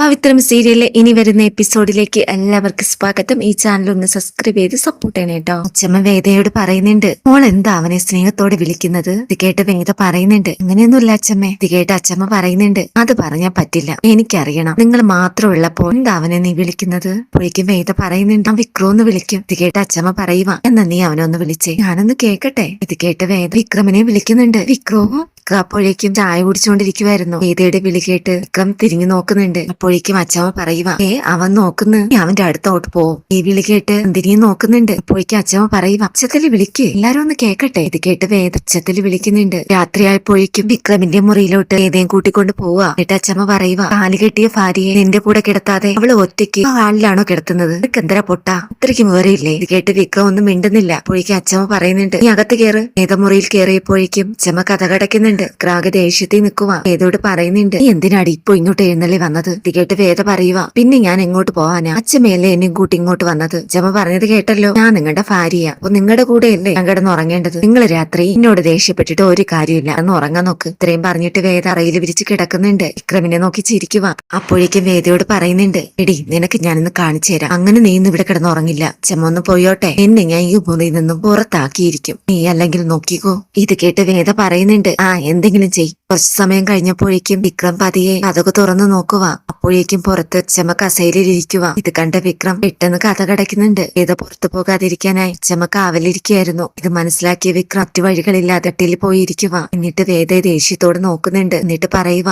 പവിത്രം സീരിയലിലെ ഇനി വരുന്ന എപ്പിസോഡിലേക്ക് എല്ലാവർക്കും സ്വാഗതം. ഈ ചാനൽ ഒന്ന് സബ്സ്ക്രൈബ് ചെയ്ത് സപ്പോർട്ട് ചെയ്യണം കേട്ടോ. അച്ഛമ്മ വേദയോട് പറയുന്നുണ്ട്, മോൾ എന്താ അവനെ സ്നേഹത്തോടെ വിളിക്കുന്നത്? ഇത് കേട്ട് വേദ പറയുന്നുണ്ട്, അങ്ങനെയൊന്നുമില്ല അച്ഛമ്മേ. ഇത് കേട്ട് അച്ഛമ്മ പറയുന്നുണ്ട്, അത് പറഞ്ഞാൽ പറ്റില്ല, എനിക്കറിയണം, നിങ്ങൾ മാത്രം ഉള്ളപ്പോൾ എന്താ അവനെ നീ വിളിക്കുന്നത്? അപ്പോഴേക്കും വേദ പറയുന്നുണ്ട്, ഞാൻ വിക്രോന്ന് വിളിക്കും. ഇത് കേട്ട് അച്ഛമ്മ പറയുക, എന്നാ നീ അവനൊന്ന് വിളിച്ചേ, ഞാനൊന്ന് കേക്കട്ടെ. ഇത് കേട്ട് വേദ വിക്രമിനെ വിളിക്കുന്നുണ്ട്. വിക്രമോ അപ്പോഴേക്കും ചായ കുടിച്ചുകൊണ്ടിരിക്കുവായിരുന്നു. വേദയുടെ വിളി കേട്ട് വിക്രം തിരിഞ്ഞു നോക്കുന്നുണ്ട്. അപ്പോഴേക്കും അച്ഛമ്മ പറയുക, അവൻ നോക്കുന്നു, അവന്റെ അടുത്തോട്ട് പോവും. ഈ വിളി കേട്ട് തിരിഞ്ഞു നോക്കുന്നുണ്ട്. അപ്പോഴേക്കും അച്ഛമ്മ പറയുക, അച്ഛത്തില് വിളിക്ക്, എല്ലാരും ഒന്ന് കേക്കട്ടെ. ഇത് കേട്ട് വേദ അച്ഛത്തില് വിളിക്കുന്നുണ്ട്. രാത്രിയായപ്പോഴേക്കും വിക്രമിന്റെ മുറിയിലോട്ട് വേദയും കൂട്ടിക്കൊണ്ട് പോവുക. എന്നിട്ട് അച്ഛമ്മ പറയുക, കാല് കെട്ടിയ ഭാര്യയെ നിന്റെ കൂടെ കിടത്താതെ അവള് ഒറ്റയ്ക്ക് ഹാളിലാണോ കിടത്തുന്നത്? നിനക്ക് എന്തര പൊട്ട, അത്രയ്ക്ക് വേറെയില്ലേ? ഇത് കേട്ട് വിക്രം ഒന്നും മിണ്ടുന്നില്ല. അപ്പോഴേക്കും അച്ഛമ്മ പറയുന്നുണ്ട്, നീ അകത്ത് കയറ്. വേദമുറിയിൽ കയറിയപ്പോഴേക്കും അച്ഛമ്മ കഥ കടക്കുന്നുണ്ട്. ക്രാഗ് ദേഷ്യത്തിൽ നിൽക്കുക. വേദോട് പറയുന്നുണ്ട്, നീ എന്തിനാടി ഇപ്പൊ ഇങ്ങോട്ട് എഴുന്നള്ളി വന്നത്? ഇത് കേട്ട് വേദ പറയുക, പിന്നെ ഞാൻ എങ്ങോട്ട് പോവാനാ? അച്ഛമ്മയല്ലേ എന്നെയും കൂട്ടി ഇങ്ങോട്ട് വന്നത്. അച്ഛമ്മ പറഞ്ഞത് കേട്ടല്ലോ, ഞാൻ നിങ്ങളുടെ ഭാര്യയാ, അപ്പൊ നിങ്ങളുടെ കൂടെയല്ലേ ഞാൻ കിടന്ന് ഉറങ്ങേണ്ടത്? നിങ്ങൾ രാത്രി എന്നോട് ദേഷ്യപ്പെട്ടിട്ട് ഒരു കാര്യമില്ല, അന്ന് ഉറങ്ങാൻ നോക്ക്. ഇത്രയും പറഞ്ഞിട്ട് വേദ അറയിൽ വിരിച്ച് കിടക്കുന്നുണ്ട്. വിക്രമിനെ നോക്കി ചിരിക്കുക. അപ്പോഴേക്കും വേദയോട് പറയുന്നുണ്ട്, എടി നിനക്ക് ഞാനിന്ന് കാണിച്ചു തരാം, അങ്ങനെ നീ ഇന്ന് ഇവിടെ കിടന്ന് ഉറങ്ങില്ല. അച്ഛമ്മ ഒന്ന് പോയോട്ടെ, എന്നെ ഞാൻ ഈ മുറിയിൽ നിന്നും പുറത്താക്കിയിരിക്കും, നീ അല്ലെങ്കിൽ നോക്കിക്കോ. ഇത് കേട്ട് വേദ പറയുന്നുണ്ട്, എന്തെങ്കിലും ചെയ്. കുറച്ചു സമയം കഴിഞ്ഞപ്പോഴേക്കും വിക്രം പതിയെ കഥക് തുറന്നു നോക്കുക. അപ്പോഴേക്കും പുറത്ത് അച്ഛമ്മ കസേരയിലിരിക്കുക. ഇത് കണ്ട വിക്രം പെട്ടെന്ന് കഥ കടക്കുന്നുണ്ട്. വേദ പുറത്തു പോകാതിരിക്കാനായി അച്ഛമ്മ കാവലിരിക്കുകയായിരുന്നു. ഇത് മനസ്സിലാക്കിയ വിക്രം മറ്റു വഴികളില്ലാതെ കട്ടിൽ പോയിരിക്കുക. എന്നിട്ട് വേദ ദേഷ്യത്തോട് നോക്കുന്നുണ്ട്. എന്നിട്ട് പറയുക,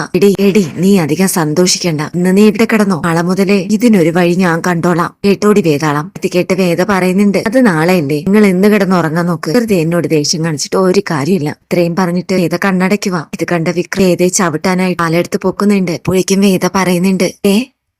എടി നീ അധികം സന്തോഷിക്കണ്ട, ഇന്ന് നീ ഇവിടെ കിടന്നോ, നാളെ മുതലേ ഇതിനൊരു വഴി ഞാൻ കണ്ടോളാം, കേട്ടോടി വേദാളാം. ഇത് കേട്ട് വേദ പറയുന്നുണ്ട്, അത് നാളെയല്ലേ, നിങ്ങൾ ഇന്ന് കിടന്ന് ഉറങ്ങാൻ നോക്ക്, വെറുതെ എന്നോട് ദേഷ്യം കാണിച്ചിട്ട് ഒരു കാര്യമില്ല. ഇത്രയും പറഞ്ഞിട്ട് വേദ കണ്ണടയ്ക്കുക. ഇത് കണ്ട വിക്രം വേദയെ ചവിട്ടാനായി കാലെടുത്ത് പൊക്കുന്നുണ്ട്. അപ്പോഴേക്കും വേദ പറയുന്നുണ്ട്,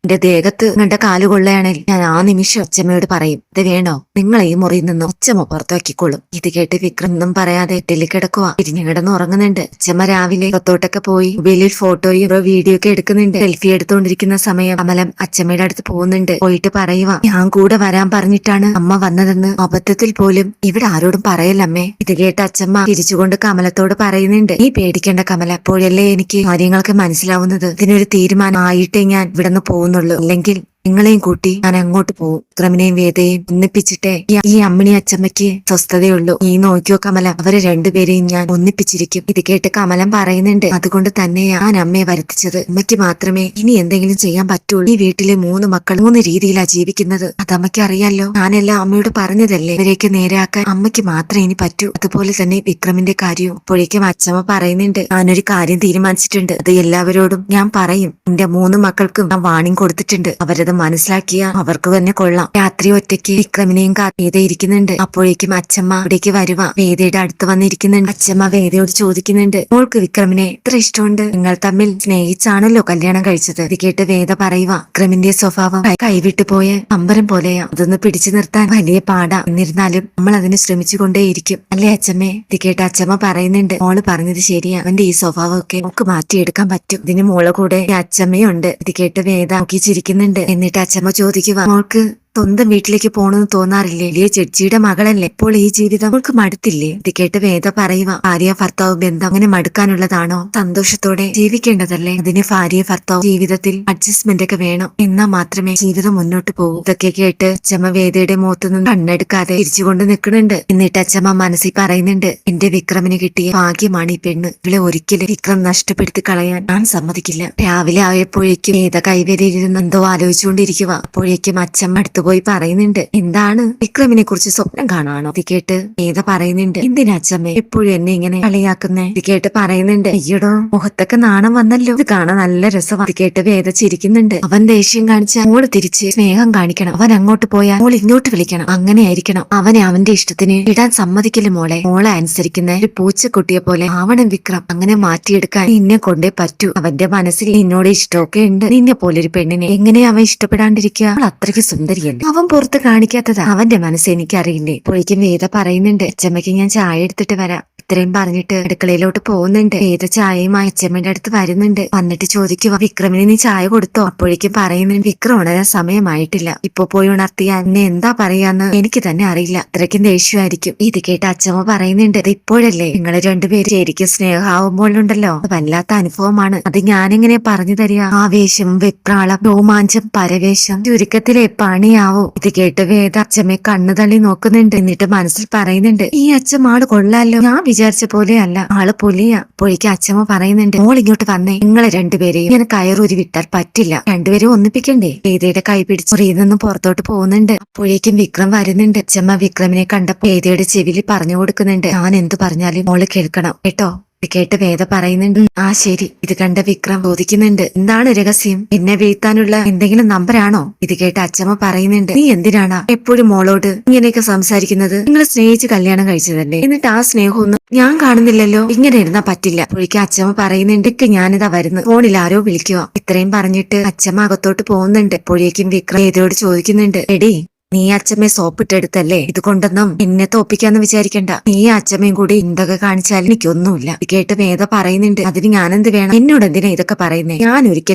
എന്റെ ദേഹത്ത് കണ്ട കാലുകൊള്ളയാണെങ്കിൽ ഞാൻ ആ നിമിഷം അച്ഛമ്മയോട് പറയും, ഇത് വേണോ, നിങ്ങൾ ഈ മുറിയിൽ നിന്നും അച്ഛമ്മ പുറത്താക്കിക്കൊള്ളും. ഇത് കേട്ട് വിക്രം ഒന്നും പറയാതെ ടെല്ലി കിടക്കുക. തിരിഞ്ഞു കിടന്ന് ഉറങ്ങുന്നുണ്ട്. അച്ഛമ്മ രാവിലെ പുറത്തോട്ടൊക്കെ പോയി മൊബൈലിൽ ഫോട്ടോയും വീഡിയോ ഒക്കെ എടുക്കുന്നുണ്ട്. സെൽഫി എടുത്തുകൊണ്ടിരിക്കുന്ന സമയം കമലം അച്ഛമ്മയുടെ അടുത്ത് പോകുന്നുണ്ട്. പോയിട്ട് പറയുക, ഞാൻ കൂടെ വരാൻ പറഞ്ഞിട്ടാണ് അമ്മ വന്നതെന്ന് അബദ്ധത്തിൽ പോലും ഇവിടെ ആരോടും പറയല്ലമ്മേ. ഇത് കേട്ട് അച്ഛമ്മ തിരിച്ചുകൊണ്ട് കമലത്തോട് പറയുന്നുണ്ട്, നീ പേടിക്കേണ്ട കമല, അപ്പോഴല്ലേ എനിക്ക് കാര്യങ്ങളൊക്കെ മനസ്സിലാവുന്നത്. ഇതിനൊരു തീരുമാനം ആയിട്ടേ ഞാൻ ഇവിടുന്ന് പോകുന്നുള്ളൂ, അല്ലെങ്കിൽ നിങ്ങളെയും കൂട്ടി ഞാൻ അങ്ങോട്ട് പോകും. വിക്രമിനെയും വേദയെയും ഒന്നിപ്പിച്ചിട്ടേ ഈ അമ്മിണി അച്ചമ്മയ്ക്ക് സ്വസ്ഥതയുള്ളൂ. നീ നോക്കിയോ കമല, അവരെ രണ്ടുപേരെയും ഞാൻ ഒന്നിപ്പിച്ചിരിക്കും. ഇത് കേട്ട് കമലം പറയുന്നുണ്ട്, അതുകൊണ്ട് തന്നെയാ ഞാൻ അമ്മയെ വരുത്തിച്ചത്. അമ്മയ്ക്ക് മാത്രമേ ഇനി എന്തെങ്കിലും ചെയ്യാൻ പറ്റുള്ളൂ. ഈ വീട്ടിലെ 3 മക്കൾ 3 രീതിയിലാ ജീവിക്കുന്നത്, അതമ്മയ്ക്ക് അറിയാലോ. ഞാനെല്ലാം അമ്മയോട് പറഞ്ഞതല്ലേ, ഇവരെയൊക്കെ നേരെയാക്കാൻ അമ്മയ്ക്ക് മാത്രമേ ഇനി പറ്റൂ. അതുപോലെ തന്നെ വിക്രമിന്റെ കാര്യവും. അപ്പോഴേക്കും അച്ചമ്മ പറയുന്നുണ്ട്, ഞാനൊരു കാര്യം തീരുമാനിച്ചിട്ടുണ്ട്, അത് എല്ലാവരോടും ഞാൻ പറയും. എന്റെ 3 മക്കൾക്കും ഞാൻ വാണിംഗ് കൊടുത്തിട്ടുണ്ട്, അവരത് മനസ്സിലാക്കിയ അവർക്ക് തന്നെ കൊള്ളാം. രാത്രി ഒറ്റയ്ക്ക് വിക്രമിനെയും കാത്തിയത ഇരിക്കുന്നുണ്ട്. അപ്പോഴേക്കും അച്ഛമ്മ ഇവിടേക്ക് വരുക. വേദയുടെ അടുത്ത് വന്നിരിക്കുന്നുണ്ട്. അച്ഛമ്മ വേദയോട് ചോദിക്കുന്നുണ്ട്, മോൾക്ക് വിക്രമിനെ ഇത്ര ഇഷ്ടമുണ്ട്, നിങ്ങൾ തമ്മിൽ സ്നേഹിച്ചാണല്ലോ കല്യാണം കഴിച്ചത്. ഇത് കേട്ട് വേദ പറയുക, വിക്രമിന്റെ സ്വഭാവം കൈവിട്ടു പോയ അമ്പരം പോലെയാ, അതൊന്ന് പിടിച്ചു നിർത്താൻ വലിയ പാടാ, എന്നിരുന്നാലും നമ്മൾ അതിന് ശ്രമിച്ചുകൊണ്ടേയിരിക്കും, അല്ലേ അച്ഛമ്മേ? ഇത് കേട്ട് അച്ഛമ്മ പറയുന്നുണ്ട്, മോള് പറഞ്ഞത് ശരിയാ, അവന്റെ ഈ സ്വഭാവമൊക്കെ നമുക്ക് മാറ്റിയെടുക്കാൻ പറ്റും. ഇതിന് മോളെ കൂടെ അച്ഛമ്മയുണ്ട്. ഇത് കേട്ട് വേദ നോക്കി ചിരിക്കുന്നുണ്ട്. എന്നിട്ട് അച്ഛമ്മ ചോദിക്കുക, മോൾക്ക് സ്വന്തം വീട്ടിലേക്ക് പോണെന്ന് തോന്നാറില്ലേ? വലിയ ചേച്ചിയുടെ മകളല്ലേ, ഇപ്പോൾ ഈ ജീവിതം അവൾക്ക് മടുത്തില്ലേ? ഇത് കേട്ട് വേദ പറയുക, ഭാര്യ ഭർത്താവ് ബന്ധം അങ്ങനെ മടുക്കാനുള്ളതാണോ? സന്തോഷത്തോടെ ജീവിക്കേണ്ടതല്ലേ? അതിന് ഭാര്യ ഭർത്താവ് ജീവിതത്തിൽ അഡ്ജസ്റ്റ്മെന്റ് ഒക്കെ വേണം, എന്നാൽ മാത്രമേ ജീവിതം മുന്നോട്ട് പോകൂ. ഇതൊക്കെ കേട്ട് അച്ഛമ്മ വേദയുടെ മുഖത്തുനിന്ന് കണ്ണെടുക്കാതെ തിരിച്ചുകൊണ്ട് നിൽക്കുന്നുണ്ട്. എന്നിട്ട് അച്ഛമ്മ മനസ്സിൽ പറയുന്നുണ്ട്, എന്റെ വിക്രമിന് കിട്ടിയ ഭാഗ്യമാണ് ഈ പെണ്ണ്, ഇവളെ ഒരിക്കലും വിക്രം നഷ്ടപ്പെടുത്തി കളയാൻ ഞാൻ സമ്മതിക്കില്ല. രാവിലെ ആയപ്പോഴേക്കും വേദ കൈവരിയിരുന്ന് എന്തോ ആലോചിച്ചുകൊണ്ടിരിക്കുക. അപ്പോഴേക്കും അച്ഛമ്മ അടുത്ത് പോയി പറയുന്നുണ്ട്, എന്താണ്, വിക്രമിനെ കുറിച്ച് സ്വപ്നം കാണുവാണോ? ഇത് കേട്ട് വേദ പറയുന്നുണ്ട്, എന്തിനാ അച്ഛമ്മേ എപ്പോഴും എന്നെ ഇങ്ങനെ കളിയാക്കുന്നേ? ഇത് കേട്ട് പറയുന്നുണ്ട്, അയ്യടോ മുഖത്തൊക്കെ നാണം വന്നല്ലോ, ഇത് കാണാൻ നല്ല രസമാണ്. ഇത് കേട്ട് വേദ ചിരിക്കുന്നുണ്ട്. അവൻ ദേഷ്യം കാണിച്ചാൽ മോള് തിരിച്ച് സ്നേഹം കാണിക്കണം, അവൻ അങ്ങോട്ട് പോയാൽ മോൾ ഇങ്ങോട്ട് വിളിക്കണം, അങ്ങനെ ആയിരിക്കണം. അവനെ അവന്റെ ഇഷ്ടത്തിന് ഇടാൻ സമ്മതിക്കില്ല മോളെ. മോളെ അനുസരിക്കുന്ന ഒരു പൂച്ചക്കുട്ടിയെ പോലെ ആവണം വിക്രം, അങ്ങനെ മാറ്റിയെടുക്കാൻ നിന്നെ കൊണ്ടേ പറ്റൂ. അവന്റെ മനസ്സിൽ നിന്നോട് ഇഷ്ടമൊക്കെ ഉണ്ട്. നിന്നെ പോലൊരു പെണ്ണിനെ എങ്ങനെയാ അവൻ ഇഷ്ടപ്പെടാണ്ടിരിക്കുക? അവൾ അത്രയ്ക്ക് സുന്ദരിയല്ലേ? കാര്യമല്ലേ, അവൻ പുറത്ത് കാണിക്കാത്തതാ. അവന്റെ മനസ്സ് എനിക്കറിയില്ലേ. അപ്പോഴേക്കും വേദ പറയുന്നുണ്ട്, അച്ഛമ്മയ്ക്ക് ഞാൻ ചായ എടുത്തിട്ട് വരാം. ഇത്രയും പറഞ്ഞിട്ട് അടുക്കളയിലോട്ട് പോകുന്നുണ്ട്. വേദ ചായയുമായി അച്ഛമ്മയുടെ അടുത്ത് വരുന്നുണ്ട്. വന്നിട്ട് ചോദിക്കുക, വിക്രമിന് നീ ചായ കൊടുത്തോ? അപ്പോഴേക്കും പറയുന്നുണ്ട്, വിക്രം ഉണരാൻ സമയമായിട്ടില്ല. ഇപ്പൊ പോയി ഉണർത്തിയാ എന്നെ എന്താ പറയാന്ന് എനിക്ക് തന്നെ അറിയില്ല. അത്രയ്ക്കും ദേഷ്യമായിരിക്കും. ഇത് കേട്ട് അച്ഛമ്മ പറയുന്നുണ്ട്, ഇത് ഇപ്പോഴല്ലേ നിങ്ങള് രണ്ടുപേരും ശരിക്കും സ്നേഹമാവുമ്പോഴുണ്ടല്ലോ വല്ലാത്ത അനുഭവമാണ്. അത് ഞാനെങ്ങനെ പറഞ്ഞു തരിക? ആവേശം, വെപ്രാളം, രോമാഞ്ചം, പരവേശം, ചുരുക്കത്തിലെ പണിയാവും. ഇത് കേട്ട് വേദ അച്ഛമ്മയെ കണ്ണു തള്ളി നോക്കുന്നുണ്ട്. എന്നിട്ട് മനസ്സിൽ പറയുന്നുണ്ട്, ഈ അച്ഛൻ ആള് കൊള്ളാലോ, ഞാൻ വിചാരിച്ച പോലെ അല്ല, ആള് പൊലിയാ. അപ്പോഴേക്കും അച്ഛമ്മ പറയുന്നുണ്ട്, മോൾ ഇങ്ങോട്ട് വന്നേ. നിങ്ങളെ രണ്ടുപേരെയും ഇങ്ങനെ കയറൂരി വിട്ടാൽ പറ്റില്ല. രണ്ടുപേരും ഒന്നിപ്പിക്കണ്ടേ? വേദയുടെ കൈ പിടിച്ച് മുറിയിൽ നിന്നും പുറത്തോട്ട് പോകുന്നുണ്ട്. അപ്പോഴേക്കും വിക്രം വരുന്നുണ്ട്. അച്ഛമ്മ വിക്രമിനെ കണ്ടപ്പോ വേദയുടെ ചെവിയിൽ പറഞ്ഞു കൊടുക്കുന്നുണ്ട്, ഞാൻ എന്ത് പറഞ്ഞാലും മോള് കേൾക്കണം കേട്ടോ. ഇത് കേട്ട് വേദ പറയുന്നുണ്ട്, ആ ശരി. ഇത് കണ്ട വിക്രം ചോദിക്കുന്നുണ്ട്, എന്താണ് രഹസ്യം? എന്നെ വീഴ്ത്താനുള്ള എന്തെങ്കിലും നമ്പരാണോ? ഇത് കേട്ട് അച്ഛമ്മ പറയുന്നുണ്ട്, നീ എന്തിനാണ് എപ്പോഴും മോളോട് ഇങ്ങനെയൊക്കെ സംസാരിക്കുന്നത്? നിങ്ങൾ സ്നേഹിച്ച് കല്യാണം കഴിച്ചതല്ലേ, എന്നിട്ട് ആ സ്നേഹമൊന്നും ഞാൻ കാണുന്നില്ലല്ലോ. ഇങ്ങനെ ഇരുന്നാ പറ്റില്ല. അപ്പോഴേക്കും അച്ഛമ്മ പറയുന്നുണ്ട്, ഞാനിതാ വരുന്നു, ഫോണിൽ ആരോ വിളിക്കുക. ഇത്രയും പറഞ്ഞിട്ട് അച്ഛമ്മ അകത്തോട്ട് പോകുന്നുണ്ട്. അപ്പോഴേക്കും വിക്രം വേദയോട് ചോദിക്കുന്നുണ്ട്, എടി നീ അച്ഛമ്മയെ സോപ്പിട്ടെടുത്തല്ലേ, ഇതുകൊണ്ടൊന്നും എന്നെ തോപ്പിക്കാന്ന് വിചാരിക്കണ്ട. നീ അച്ഛമ്മയും കൂടി എന്തൊക്കെ കാണിച്ചാലും എനിക്കൊന്നുമില്ല. ഇത് കേട്ട് വേദ പറയുന്നുണ്ട്, അതിന് ഞാനെന്ത് വേണം? എന്നോട് എന്തിനാ ഇതൊക്കെ പറയുന്നേ?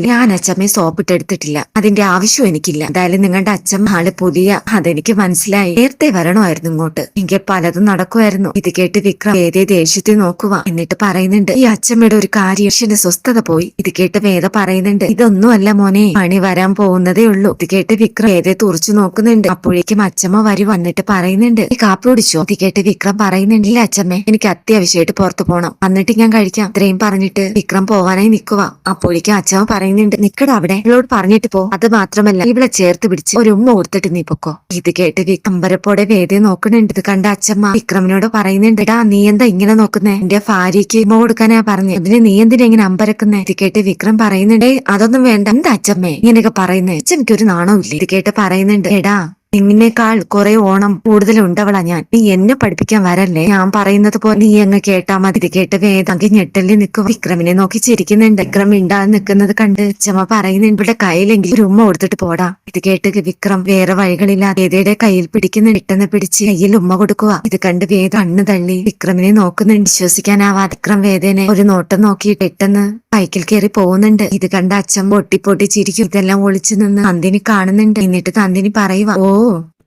ഞാൻ അച്ഛമ്മയെ സോപ്പിട്ടെടുത്തിട്ടില്ല, അതിന്റെ ആവശ്യം എനിക്കില്ല. എന്തായാലും നിങ്ങളുടെ അച്ഛമ്മ ആള് പുതിയ, അതെനിക്ക് മനസ്സിലായി. നേരത്തെ വരണമായിരുന്നു ഇങ്ങോട്ട്, എനിക്ക് പലതും നടക്കുമായിരുന്നു. ഇത് കേട്ട് വിക്രം വേദയെ ദേഷ്യത്തിൽ നോക്കുക. എന്നിട്ട് പറയുന്നുണ്ട്, ഈ അച്ഛമ്മയുടെ ഒരു കാര്യം സ്വസ്ഥത പോയി. ഇത് കേട്ട് വേദ പറയുന്നുണ്ട്, ഇതൊന്നുമല്ല മോനെ, പണി വരാൻ പോകുന്നതേ ഉള്ളൂ. ഇത് കേട്ട് വിക്രം വേദയെ തുറച്ചു നോക്കുന്നുണ്ട്. അപ്പോഴേക്കും അച്ഛമ്മ വന്നിട്ട് പറയുന്നുണ്ട്, ഈ കാപ്പി കുടിച്ചോ? ഇത് കേട്ട് വിക്രം പറയുന്നുണ്ട്, ഇല്ല അച്ഛമ്മേ, എനിക്ക് അത്യാവശ്യമായിട്ട് പുറത്തു പോകണം, എന്നിട്ട് ഞാൻ കഴിക്കാം. ഇത്രയും പറഞ്ഞിട്ട് വിക്രം പോവാനായി നിൽക്കുക. അപ്പോഴേക്കും അച്ഛമ്മ പറയുന്നുണ്ട്, നിക്കട അവിടെ, ഇവളോട് പറഞ്ഞിട്ട് പോ. അത് മാത്രമല്ല, ഇവളെ ചേർത്ത് പിടിച്ച് ഒരു ഉമ്മ കൊടുത്തിട്ട് നീ പൊക്കോ. ഇത് കേട്ട് വിക്രംബരപ്പോടെ വേദയെ നോക്കുന്നുണ്ട്. ഇത് കണ്ട അച്ഛമ്മ വിക്രമിനോട് പറയുന്നുണ്ട്, എടാ നീ എന്താ ഇങ്ങനെ നോക്കുന്നേ? എന്റെ ഭാര്യയ്ക്ക് ഉമ്മ കൊടുക്കാനാ പറഞ്ഞു, അതിന് നീ എന്തിനാ ഇങ്ങനെ അമ്പരക്കുന്നേ? ഇത് കേട്ട് വിക്രം പറയുന്നുണ്ട്, അതൊന്നും വേണ്ട. എന്താ അച്ഛമ്മേ ഇങ്ങനെയൊക്കെ പറയുന്നേ? അച്ഛനക്ക് ഒരു നാണമില്ല. ഇത് കേട്ട് പറയുന്നുണ്ട്, എടാ നിന്നേക്കാൾ കുറെ ഓണം കൂടുതലുണ്ടവളാ ഞാൻ. നീ എന്നെ പഠിപ്പിക്കാൻ വരല്ലേ, ഞാൻ പറയുന്നത് പോലെ നീ അങ്ങ് കേട്ടാ മതി. ഇത് കേട്ട് വേദാങ്കി ഞെട്ടലിൽ നിൽക്കുക. വിക്രമിനെ നോക്കി ചിരിക്കുന്നുണ്ട്. വിക്രം മിണ്ടാതെ നിൽക്കുന്നത് കണ്ട് അച്ഛമ്മ പറയുന്നുണ്ട്, ഇവിടെ കയ്യിലെങ്കിൽ ഒരു ഉമ്മ കൊടുത്തിട്ട് പോടാ. ഇത് കേട്ട് വിക്രം വേറെ വഴികളില്ലാതെ വേദയുടെ കയ്യിൽ പിടിക്കുന്നു. പെട്ടെന്ന് പിടിച്ച് കയ്യിൽ ഉമ്മ കൊടുക്കുക. ഇത് കണ്ട് വേദ കണ്ണു തള്ളി വിക്രമിനെ നോക്കുന്നുണ്ട്. വിശ്വസിക്കാനാവാതെ വിക്രം വേദനെ ഒരു നോട്ടം നോക്കി പെട്ടെന്ന് ബൈക്കിൽ കയറി പോകുന്നുണ്ട്. ഇത് കണ്ട അച്ഛൻ പൊട്ടി ചിരിക്കും. ഇതെല്ലാം ഒളിച്ചു നിന്ന് നന്ദിനി കാണുന്നുണ്ട്. എന്നിട്ട് നന്ദിനി പറയുക, ഓ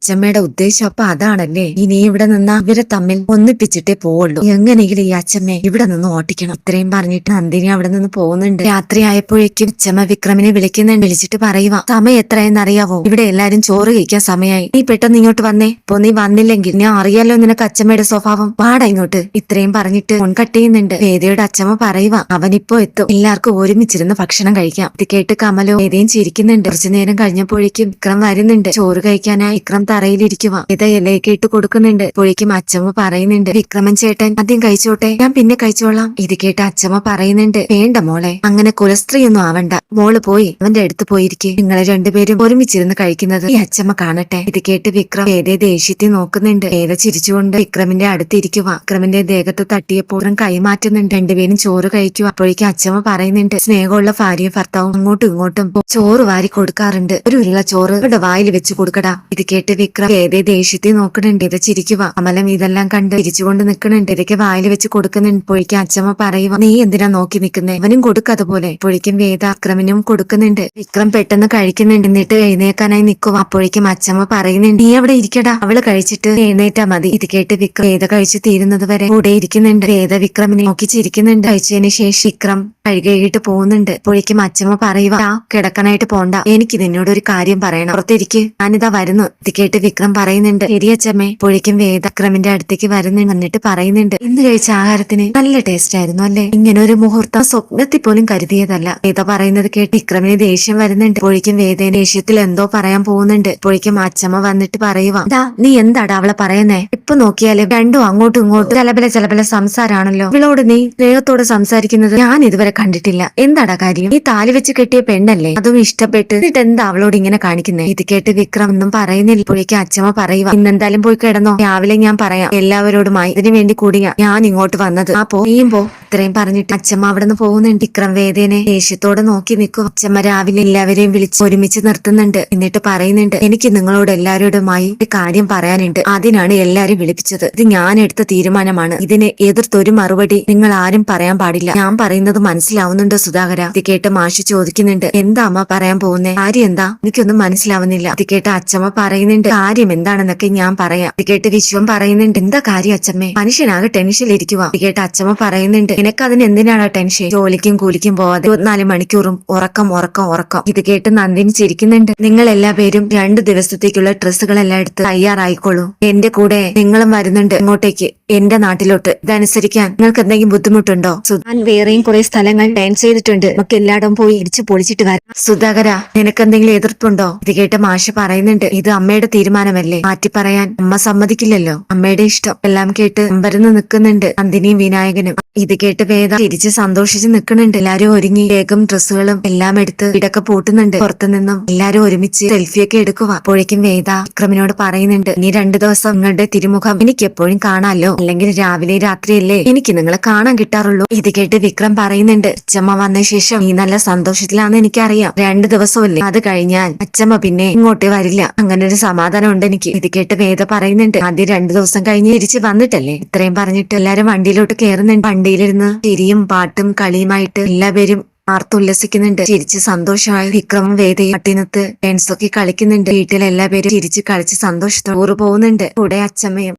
അച്ഛമ്മയുടെ ഉദ്ദേശം അപ്പൊ അതാണല്ലേ, ഇനി ഇവിടെ നിന്ന് ഇവരെ തമ്മിൽ ഒന്നിപ്പിച്ചിട്ടേ പോവുള്ളൂ. എങ്ങനെയെങ്കിലും ഈ അച്ഛമ്മയെ ഇവിടെ നിന്ന് ഓട്ടിക്കണം. ഇത്രയും പറഞ്ഞിട്ട് നന്ദിനി അവിടെ നിന്ന് പോകുന്നുണ്ട്. രാത്രി ആയപ്പോഴേക്കും അച്ഛമ്മ വിക്രമിനെ വിളിക്കുന്നുണ്ട്. വിളിച്ചിട്ട് പറയുക, സമയം എത്രയെന്നറിയാവോ? ഇവിടെ എല്ലാരും ചോറ് കഴിക്കാൻ സമയമായി, നീ പെട്ടെന്ന് ഇങ്ങോട്ട് വന്നേ. ഇപ്പൊ നീ വന്നില്ലെങ്കിൽ ഞാൻ അറിയാലോ നിനക്ക് അച്ഛമ്മയുടെ സ്വഭാവം, വാടാ ഇങ്ങോട്ട്. ഇത്രയും പറഞ്ഞിട്ട് ഫോൺ കട്ട് ചെയ്യുന്നുണ്ട്. വേദയുടെ അച്ഛമ്മ പറയുക, അവനിപ്പോ എത്തും, എല്ലാവർക്കും ഒരുമിച്ചിരുന്ന് ഭക്ഷണം കഴിക്കാം. ഇത് കേട്ട് കമലോ വേദയും ചിരിക്കുന്നുണ്ട്. കുറച്ചു നേരം കഴിഞ്ഞപ്പോഴേക്കും വിക്രം വരുന്നുണ്ട്. ചോറ് കഴിക്കാനായി വിക്രം തറയിലിരിക്കുക. ഇത് ഇലയൊക്കെ ഇട്ട് കൊടുക്കുന്നുണ്ട്. അപ്പോഴേക്കും അച്ഛമ്മ പറയുന്നുണ്ട്, വിക്രമൻ ചേട്ടൻ ആദ്യം കഴിച്ചോട്ടെ, ഞാൻ പിന്നെ കഴിച്ചോളാം. ഇത് കേട്ട് അച്ഛമ്മ പറയുന്നുണ്ട്, വേണ്ട മോളെ, അങ്ങനെ കുലസ്ത്രീയൊന്നും ആവണ്ട. മോള് പോയി അവന്റെ അടുത്ത് പോയിരിക്കും, നിങ്ങളെ രണ്ടുപേരും ഒരുമിച്ചിരുന്ന് കഴിക്കുന്നത് ഈ അച്ഛമ്മ കാണട്ടെ. ഇത് കേട്ട് വിക്രം വേദയെ ദേഷ്യത്തിൽ നോക്കുന്നുണ്ട്. വേദ ചിരിച്ചുകൊണ്ട് വിക്രമിന്റെ അടുത്തിരിക്കുക. വിക്രമിന്റെ ദേഹത്ത് തട്ടിയപ്പോൾ കൈമാറ്റുന്നുണ്ട്. രണ്ടുപേരും ചോറ് കഴിക്കുക. അപ്പോഴേക്കും അച്ഛമ്മ പറയുന്നുണ്ട്, സ്നേഹമുള്ള ഭാര്യയും ഭർത്താവും അങ്ങോട്ടും ഇങ്ങോട്ടും ചോറ് വാരി കൊടുക്കാറുണ്ട്, ഒരു ഉരുള ചോറ് ഇവിടെ വായിൽ വെച്ച് കൊടുക്കടാ. ഇത് കേട്ട് വിക്രം വേദയെ ദേഷ്യത്തിൽ നോക്കുന്നുണ്ട്. ഇത് ചിരിക്കുക. അമലം ഇതെല്ലാം കണ്ട് ചിരിച്ചുകൊണ്ട് നിൽക്കുന്നുണ്ട്. ഇതൊക്കെ വായിൽ വെച്ച് കൊടുക്കുന്നുണ്ട്. ഇപ്പോഴേക്കും അച്ഛമ്മ പറയുക, നീ എന്തിനാ നോക്കി നിൽക്കുന്നേ? അവനും കൊടുക്കതുപോലെ. ഇപ്പോഴേക്കും വേദ വിക്രമിനും കൊടുക്കുന്നുണ്ട്. വിക്രം പെട്ടെന്ന് കഴിക്കുന്നുണ്ട്. എന്നിട്ട് എഴുന്നേക്കാനായി നിൽക്കുക. അപ്പോഴേക്കും അച്ഛമ്മ പറയുന്നുണ്ട്, നീ അവിടെ ഇരിക്കടാ, അവള് കഴിച്ചിട്ട് എഴുന്നേറ്റാ മതി. ഇത് കേട്ട് വിക്രം വേദ കഴിച്ച് തീരുന്നത് വരെ കൂടെ ഇരിക്കുന്നുണ്ട്. വേദ വിക്രമിനെ നോക്കി ചിരിക്കുന്നുണ്ട്. കഴിച്ചതിന് ശേഷം വിക്രം കഴുകിയിട്ട് പോകുന്നുണ്ട്. അപ്പോഴേക്കും അച്ഛമ്മ പറയുക, കിടക്കാനായിട്ട് പോണ്ട, എനിക്ക് നിന്നോട് ഒരു കാര്യം പറയണം, പുറത്തിരിക്ക്, ഞാനിതാ വരുന്നു. ഇത് കേട്ട് വിക്രം പറയുന്നുണ്ട്, ശരി അച്ഛമ്മേ. അപ്പോഴേക്കും വേദ വിക്രമിന്റെ അടുത്തേക്ക് വരുന്നുണ്ട്. എന്നിട്ട് പറയുന്നുണ്ട്, ഇന്ന് കഴിച്ച ആഹാരത്തിന് നല്ല ടേസ്റ്റ് ആയിരുന്നു അല്ലേ, ഇങ്ങനെ ഒരു മുഹൂർത്തം സ്വപ്നത്തിൽ പോലും കരുതിയതല്ല. വേദ പറയുന്നത് കേട്ട് വിക്രമിന് ദേഷ്യം വരുന്നുണ്ട്. അപ്പോഴേക്കും വേദ ദേഷ്യത്തിൽ എന്തോ പറയാൻ പോകുന്നുണ്ട്. അപ്പോഴേക്കും അച്ഛമ്മ വന്നിട്ട് പറയുക, നീ എന്താടാ അവളെ പറയുന്നേ? ഇപ്പൊ നോക്കിയാലേ രണ്ടും അങ്ങോട്ടും ഇങ്ങോട്ടും ചിലപല സംസാരാണല്ലോ. ഇവളോട് നീ സ്നേഹത്തോട് സംസാരിക്കുന്നത് ഞാൻ ഇതുവരെ കണ്ടിട്ടില്ല. എന്താടാ കാര്യം? ഈ താലി വെച്ച് കെട്ടിയ പെണ്ണല്ലേ, അതും ഇഷ്ടപ്പെട്ട്, എന്നിട്ട് എന്താ അവളോട് ഇങ്ങനെ കാണിക്കുന്നേ? ഇത് കേട്ട് വിക്രം ഒന്നും പറയുന്നില്ല. ഇപ്പോഴേക്കും അച്ഛമ്മ പറയുക, ഇന്നെന്തായാലും പോയി കിടന്നോ, രാവിലെ ഞാൻ പറയാം എല്ലാവരോടുമായി. ഇതിനു വേണ്ടി കൂടിയാ ഞാൻ ഇങ്ങോട്ട് വന്നത്. നീയും പോ. ഇത്രയും പറഞ്ഞിട്ട് അച്ഛമ്മ അവിടെ നിന്ന് പോകുന്നുണ്ട്. വിക്രം വേദേനെ ദേഷ്യത്തോടെ നോക്കി നിൽക്കും. അച്ഛമ്മ രാവിലെ എല്ലാവരെയും വിളിച്ച് ഒരുമിച്ച് നിർത്തുന്നുണ്ട്. എന്നിട്ട് പറയുന്നുണ്ട്, എനിക്ക് നിങ്ങളോട് എല്ലാവരോടുമായി ഒരു കാര്യം പറയാനുണ്ട്. അതിനാണ് എല്ലാരും വിളിപ്പിച്ചത്. ഇത് ഞാൻ എടുത്ത തീരുമാനമാണ്. ഇതിനെ എതിർത്തൊരു മറുപടി നിങ്ങൾ ആരും പറയാൻ പാടില്ല. ഞാൻ പറയുന്നത് മനസ്സിലാവുന്നുണ്ടോ സുധാകര? ഇത് കേട്ട് മാഷി ചോദിക്കുന്നുണ്ട്, എന്താ അമ്മ പറയാൻ പോകുന്നേ? കാര്യം എന്താ? എനിക്കൊന്നും മനസ്സിലാവുന്നില്ല. ഇത് കേട്ട് അച്ഛമ്മ പറയുന്നുണ്ട്, കാര്യം എന്താണെന്നൊക്കെ ഞാൻ പറയാം. ഇത് കേട്ട് വിശ്വം പറയുന്നുണ്ട്, എന്താ കാര്യം അച്ഛമ്മേ? മനുഷ്യനാകെ ടെൻഷനിലിരിക്കുക. ഇത് കേട്ട് അച്ഛമ്മ പറയുന്നുണ്ട്, നിനക്കതിന് എന്തിനാണ് ടെൻഷൻ? ജോലിക്കും കൂലിക്കും പോവാതെ 24 മണിക്കൂറും ഉറക്കം ഉറക്കം ഉറക്കം. ഇത് കേട്ട് നന്ദിനി ചിരിക്കുന്നുണ്ട്. നിങ്ങൾ എല്ലാ പേരും 2 ദിവസത്തേക്കുള്ള ഡ്രസ്സുകളെല്ലാം എടുത്ത് തയ്യാറായിക്കോളൂ. എന്റെ കൂടെ നിങ്ങളും വരുന്നുണ്ട് ഇങ്ങോട്ടേക്ക്, എന്റെ നാട്ടിലോട്ട്. ഇതനുസരിക്കാൻ നിങ്ങൾക്ക് എന്തെങ്കിലും ബുദ്ധിമുട്ടുണ്ടോ? ഞാൻ വേറെയും കുറെ സ്ഥലങ്ങൾ പ്ലാൻ ചെയ്തിട്ടുണ്ട്. നമുക്ക് എല്ലായിടം പോയി ഇടിച്ചു പൊളിച്ചിട്ട് വരാം. സുധാകര, നിനക്കെന്തെങ്കിലും എതിർപ്പുണ്ടോ? ഇത് കേട്ട് മാഷ് പറയുന്നുണ്ട്, ഇത് അമ്മയുടെ തീരുമാനമല്ലേ, മാറ്റി പറയാൻ അമ്മ സമ്മതിക്കില്ലല്ലോ. അമ്മയുടെ ഇഷ്ടം. എല്ലാം കേട്ട് അമ്പരന്ന് നിൽക്കുന്നുണ്ട് നന്ദിനിയും വിനായകനും. ഇത് കേട്ട് വേദ തിരിച്ച് സന്തോഷിച്ച് നിൽക്കുന്നുണ്ട്. എല്ലാരും ഒരുങ്ങി വേഗം ഡ്രസ്സുകളും എല്ലാം എടുത്ത് ഇടൊക്കെ പൂട്ടുന്നുണ്ട്. പുറത്തുനിന്നും എല്ലാരും ഒരുമിച്ച് സെൽഫിയൊക്കെ എടുക്കുക. അപ്പോഴേക്കും വേദ വിക്രമിനോട് പറയുന്നുണ്ട്, ഇനി 2 ദിവസം നിങ്ങളുടെ തിരുമുഖം എനിക്ക് എപ്പോഴും കാണാമല്ലോ. അല്ലെങ്കിൽ രാവിലെ രാത്രിയല്ലേ എനിക്ക് നിങ്ങളെ കാണാൻ കിട്ടാറുള്ളൂ. ഇത് കേട്ട് വിക്രം പറയുന്നുണ്ട്, അച്ഛമ്മ വന്ന ശേഷം നീ നല്ല സന്തോഷത്തിലാന്ന് എനിക്കറിയാം. 2 ദിവസമല്ലേ, അത് കഴിഞ്ഞാൽ അച്ഛമ്മ പിന്നെ ഇങ്ങോട്ട് വരില്ല. അങ്ങനെ ഒരു സമാധാനം ഉണ്ട് എനിക്ക്. ഇത് കേട്ട് വേദ പറയുന്നുണ്ട്, ആദ്യം 2 ദിവസം കഴിഞ്ഞ് തിരിച്ച് വന്നിട്ടല്ലേ. ഇത്രയും പറഞ്ഞിട്ട് എല്ലാരും വണ്ടിയിലോട്ട് കയറുന്നുണ്ട്. വണ്ടിയിലിരുന്ന് ചിരിയും പാട്ടും കളിയുമായിട്ട് എല്ലാവരും ആർത്തുല്ലസിക്കുന്നുണ്ട്. ചിരിച്ച് സന്തോഷമായി വിക്രമും വേദയും പട്ടിനത്ത് ഡാൻസൊക്കെ കളിക്കുന്നുണ്ട്. വീട്ടിലെല്ലാ പേരും ചിരിച്ച് കളിച്ച് സന്തോഷത്തോടെ പോകുന്നുണ്ട്. കൂടെ അച്ഛമ്മയും.